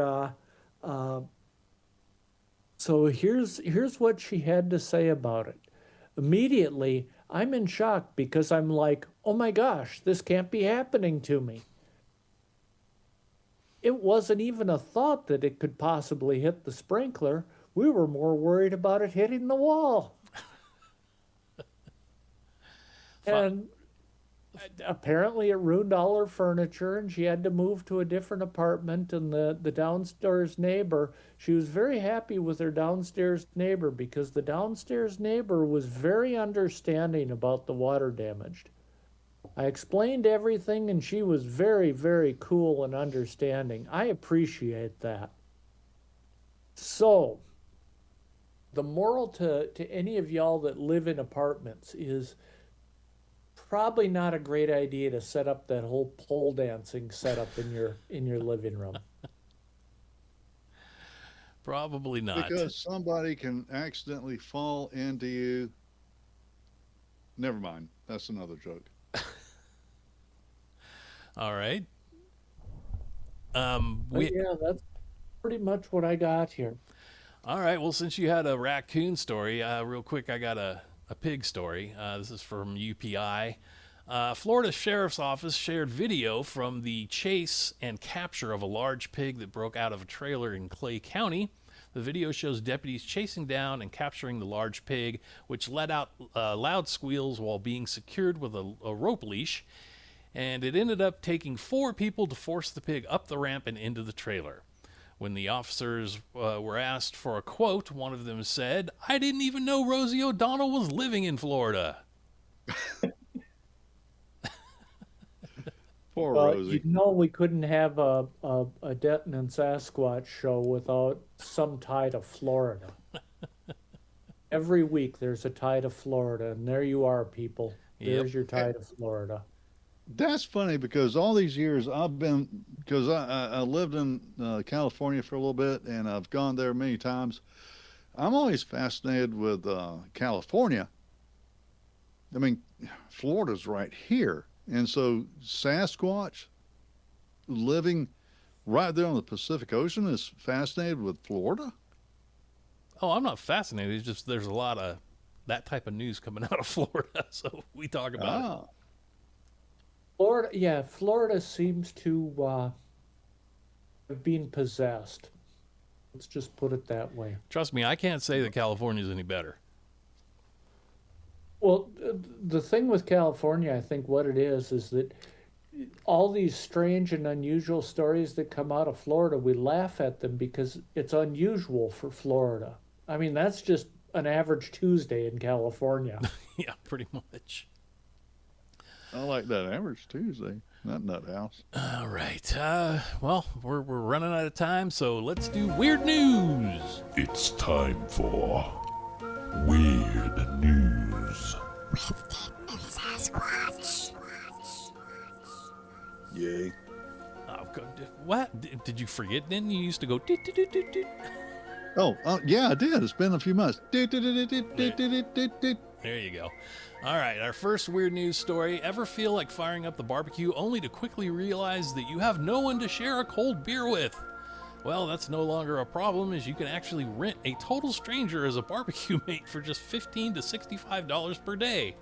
so here's what she had to say about it. Immediately, I'm in shock because I'm like, oh my gosh, this can't be happening to me. It wasn't even a thought that it could possibly hit the sprinkler. We were more worried about it hitting the wall. And apparently it ruined all her furniture, and she had to move to a different apartment. And the downstairs neighbor, she was very happy with her downstairs neighbor because the downstairs neighbor was very understanding about the water damage. I explained everything, and she was very, very cool and understanding. I appreciate that. So, the moral to any of y'all that live in apartments is probably not a great idea to set up that whole pole dancing setup in your living room. Probably not. Because somebody can accidentally fall into you. Never mind. That's another joke. All right. Yeah, that's pretty much what I got here. All right. Well, since you had a raccoon story, real quick, I got a pig story. This is from UPI. Florida Sheriff's Office shared video from the chase and capture of a large pig that broke out of a trailer in Clay County. The video shows deputies chasing down and capturing the large pig, which let out loud squeals while being secured with a rope leash. And it ended up taking 4 people to force the pig up the ramp and into the trailer. When the officers were asked for a quote, one of them said, "I didn't even know Rosie O'Donnell was living in Florida." Poor Well, Rosie. we couldn't have a Denton and Sasquatch show without some tie to Florida. Every week there's a tie to Florida, and there you are, people. There's your tie to Florida. That's funny because all these years because I lived in California for a little bit, and I've gone there many times. I'm always fascinated with California. I mean, Florida's right here. And so Sasquatch living right there on the Pacific Ocean is fascinated with Florida? Oh, I'm not fascinated. It's just there's a lot of that type of news coming out of Florida, so we talk about it. Florida seems to have been possessed. Let's just put it that way. Trust me, I can't say that California's any better. Well, the thing with California, I think what it is that all these strange and unusual stories that come out of Florida, we laugh at them because it's unusual for Florida. I mean, that's just an average Tuesday in California. Yeah, pretty much. I like that average Tuesday. That nut house. All right. Well, we're running out of time, so let's do weird news. It's time for Weird News. Yay. Oh, what? Did you forget? Didn't you used to go? Doot, doot, doot, doot, doot? Oh, yeah, I did. It's been a few months. There you go. All right, our first weird news story. Ever feel like firing up the barbecue only to quickly realize that you have no one to share a cold beer with? Well, that's no longer a problem, as you can actually rent a total stranger as a barbecue mate for just $15 to $65 per day.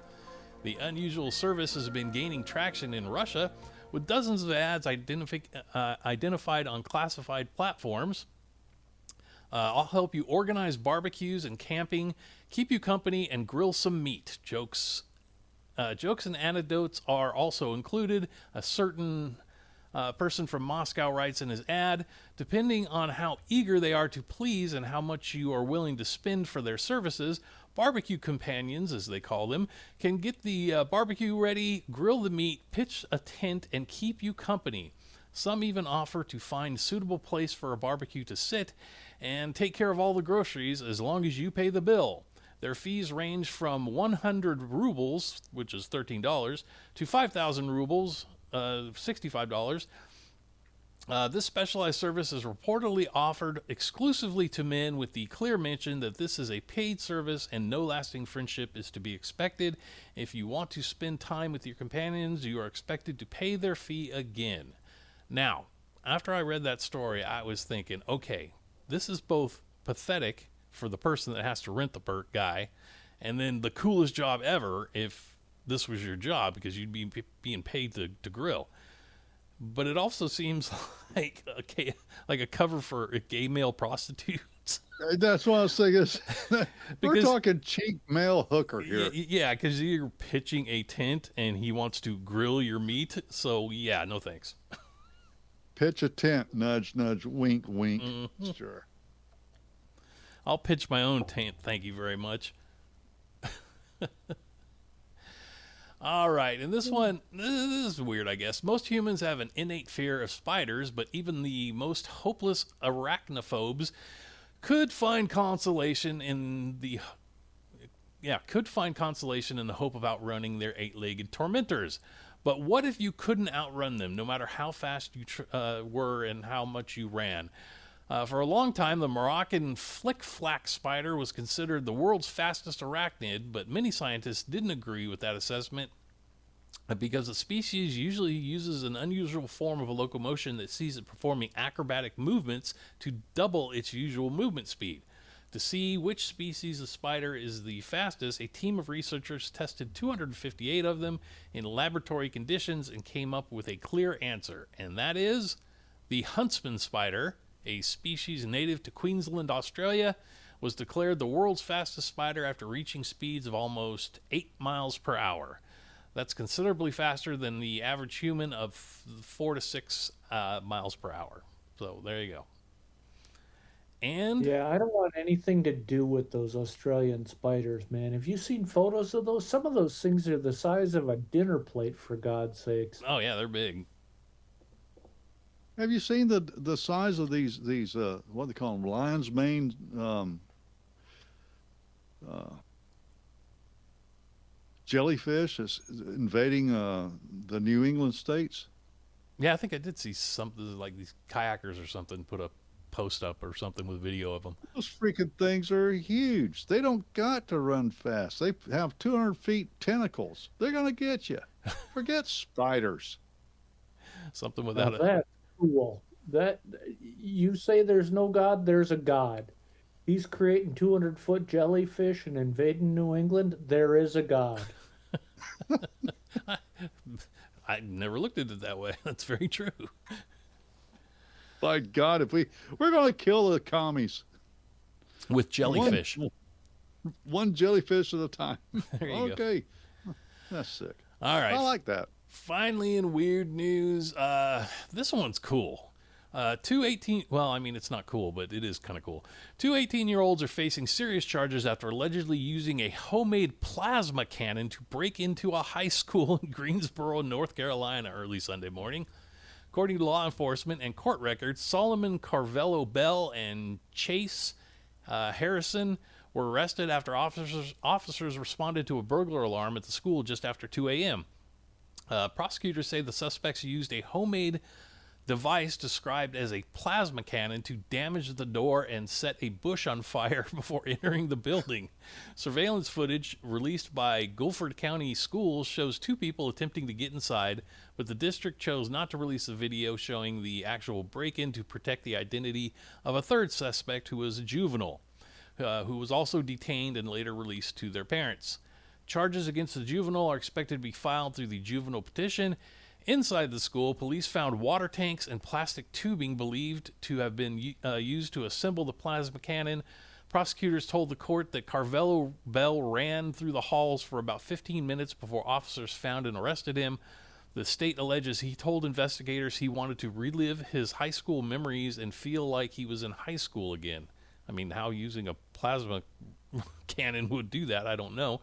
The unusual service has been gaining traction in Russia, with dozens of ads identified on classified platforms. I'll help you organize barbecues and camping, keep you company, and grill some meat. Jokes and anecdotes are also included. A certain person from Moscow writes in his ad, depending on how eager they are to please and how much you are willing to spend for their services, barbecue companions, as they call them, can get the barbecue ready, grill the meat, pitch a tent, and keep you company. Some even offer to find a suitable place for a barbecue to sit and take care of all the groceries as long as you pay the bill. Their fees range from 100 rubles, which is $13, to 5,000 rubles, $65. This specialized service is reportedly offered exclusively to men, with the clear mention that this is a paid service and no lasting friendship is to be expected. If you want to spend time with your companions, you are expected to pay their fee again. Now, after I read that story, I was thinking, okay, this is both pathetic for the person that has to rent the guy, and then the coolest job ever if this was your job, because you'd be being paid to grill. But it also seems like a cover for gay male prostitutes. That's what I was thinking. We're talking cheap male hooker here. Yeah, because you're pitching a tent and he wants to grill your meat. So, yeah, no thanks. Pitch a tent, nudge, nudge, wink, wink. Mm-hmm. Sure. I'll pitch my own tent, thank you very much. All right, and this is weird, I guess. Most humans have an innate fear of spiders, but even the most hopeless arachnophobes could find consolation in the hope of outrunning their eight-legged tormentors. But what if you couldn't outrun them, no matter how fast you were and how much you ran? For a long time, the Moroccan flick-flack spider was considered the world's fastest arachnid, but many scientists didn't agree with that assessment because the species usually uses an unusual form of a locomotion that sees it performing acrobatic movements to double its usual movement speed. To see which species of spider is the fastest, a team of researchers tested 258 of them in laboratory conditions and came up with a clear answer, and that is the huntsman spider, a species native to Queensland, Australia, was declared the world's fastest spider after reaching speeds of almost 8 miles per hour. That's considerably faster than the average human of 4 to 6 miles per hour. So there you go. And yeah, I don't want anything to do with those Australian spiders, man. Have you seen photos of those? Some of those things are the size of a dinner plate, for God's sakes. Oh yeah, they're big. Have you seen the size of these what do they call them, lion's mane jellyfish is invading the New England states? Yeah, I think I did see something like these kayakers or something put a post up or something with video of them. Those freaking things are huge. They don't got to run fast. They have 200 feet tentacles. They're going to get you. Forget spiders. Something without That's cool. That you say there's no God, there's a God. He's creating 200-foot jellyfish and invading New England. There is a God. I never looked at it that way. That's very true. By God, if we're going to kill the commies with jellyfish, one jellyfish at a time. There you okay, go. That's sick. All right, I like that. Finally, in weird news, this one's cool. Well, I mean, it's not cool, but it is kind of cool. Two 18-year-olds are facing serious charges after allegedly using a homemade plasma cannon to break into a high school in Greensboro, North Carolina, early Sunday morning. According to law enforcement and court records, Solomon Carvello Bell and Chase Harrison were arrested after officers responded to a burglar alarm at the school just after 2 a.m. Prosecutors say the suspects used a homemade device described as a plasma cannon to damage the door and set a bush on fire before entering the building. Surveillance footage released by Guilford County Schools shows two people attempting to get inside, but the district chose not to release the video showing the actual break-in to protect the identity of a third suspect who was a juvenile, who was also detained and later released to their parents. Charges against the juvenile are expected to be filed through the juvenile petition. Inside the school, police found water tanks and plastic tubing believed to have been used to assemble the plasma cannon. Prosecutors told the court that Carvello Bell ran through the halls for about 15 minutes before officers found and arrested him. The state alleges he told investigators he wanted to relive his high school memories and feel like he was in high school again. I mean, how using a plasma cannon would do that, I don't know.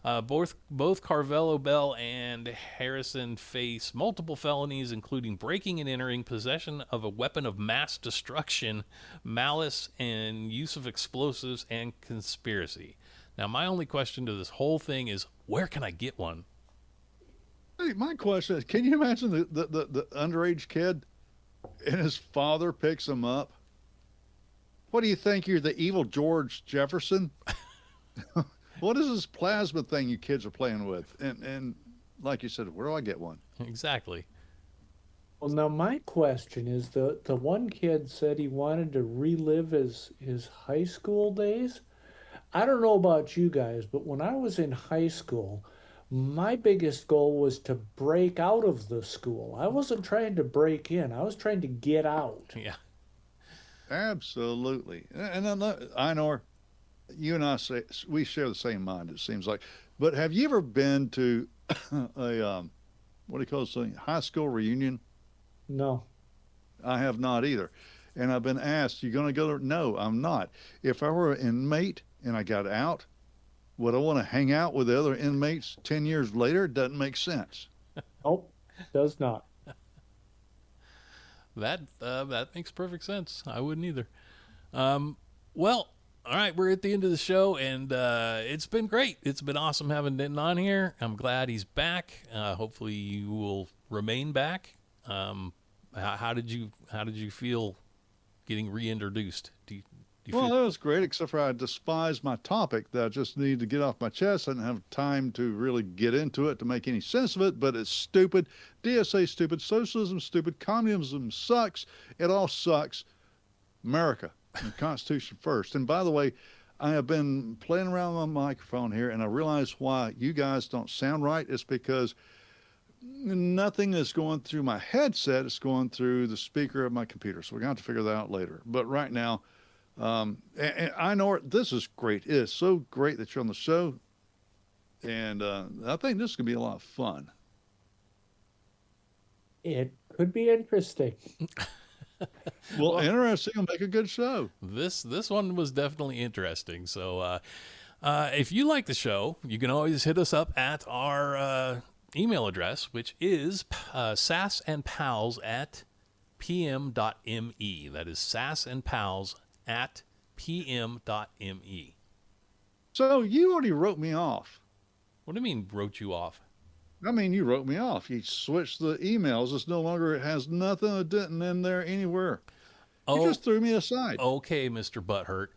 Both Carvello Bell and Harrison face multiple felonies, including breaking and entering, possession of a weapon of mass destruction, malice, and use of explosives, and conspiracy. Now, my only question to this whole thing is, where can I get one? Hey, my question is, can you imagine the underage kid and his father picks him up? What do you think? You're the evil George Jefferson? What is this plasma thing you kids are playing with? And like you said, where do I get one? Exactly. Well, now my question is, the one kid said he wanted to relive his high school days. I don't know about you guys, but when I was in high school, my biggest goal was to break out of the school. I wasn't trying to break in. I was trying to get out. Yeah. Absolutely. And Inor, you and I we share the same mind, it seems like. But have you ever been to a what do you call it, something, high school reunion? No. I have not either. And I've been asked, you going to go there? No, I'm not. If I were an inmate and I got out, would I want to hang out with the other inmates 10 years later? It doesn't make sense. Nope, does not. That makes perfect sense. I wouldn't either. Well, all right, we're at the end of the show, and it's been great. It's been awesome having Denton on here. I'm glad he's back. Hopefully, you will remain back. How did you feel getting reintroduced? Well, that was great, except for I despise my topic that I just need to get off my chest. I didn't have time to really get into it to make any sense of it, but it's stupid. DSA stupid. Socialism stupid. Communism sucks. It all sucks. America. The Constitution first. And by the way, I have been playing around with my microphone here, and I realize why you guys don't sound right. It's because nothing is going through my headset. It's going through the speaker of my computer. So we're going to have to figure that out later. But right now, and I know this is great. It is so great that you're on the show. And I think this is going to be a lot of fun. It could be interesting. Well, interesting. It'll make a good show. This one was definitely interesting. So if you like the show, you can always hit us up at our email address, which is sasandpals@pm.me. That is sasandpals@pm.me. So you already wrote me off. What do you mean wrote you off? I mean, you wrote me off. You switched the emails. It's no longer, it has nothing of Denton in there anywhere. You just threw me aside. Okay, Mr. Butthurt.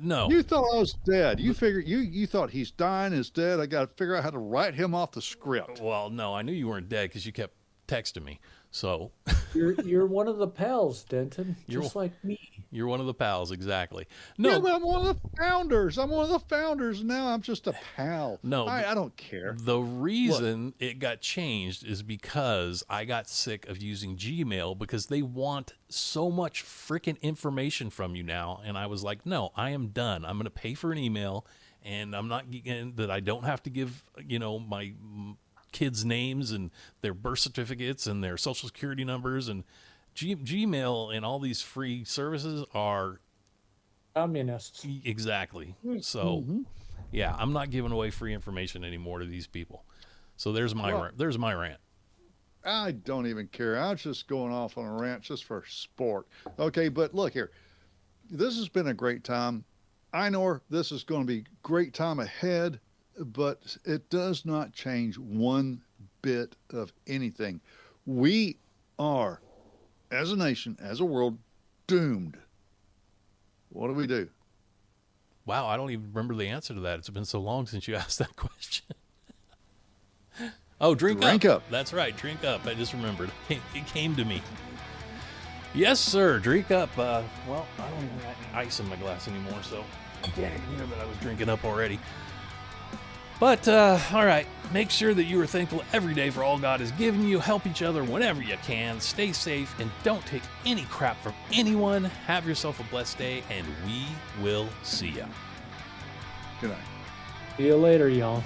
No. You thought I was dead. You figured, you thought he's dying, is dead. I got to figure out how to write him off the script. Well, no, I knew you weren't dead because you kept texting me. So You're one of the pals, Denton, just like me. You're one of the pals, exactly. No, yeah, but I'm one of the founders. I'm one of the founders. Now I'm just a pal. No, I don't care. The reason it got changed is because I got sick of using Gmail because they want so much freaking information from you now. And I was like, no, I am done. I'm going to pay for an email, and I'm not that I don't have to give, my kids' names and their birth certificates and their social security numbers and Gmail and all these free services are Communists. exactly. So, yeah, I'm not giving away free information anymore to these people. So there's my rant. I don't even care. I was just going off on a rant just for sport. Okay, but look here. This has been a great time. I know this is going to be great time ahead, but it does not change one bit of anything. We are, as a nation, as a world, doomed. What do we do? Wow, I don't even remember the answer to that. It's been so long since you asked that question. Oh, drink up. That's right, drink up. I just remembered. It came to me. Yes, sir, drink up. Well, I don't even have any ice in my glass anymore, so I can't hear that I was drinking up already. But, all right, make sure that you are thankful every day for all God has given you. Help each other whenever you can. Stay safe, and don't take any crap from anyone. Have yourself a blessed day, and we will see you. Good night. See you later, y'all.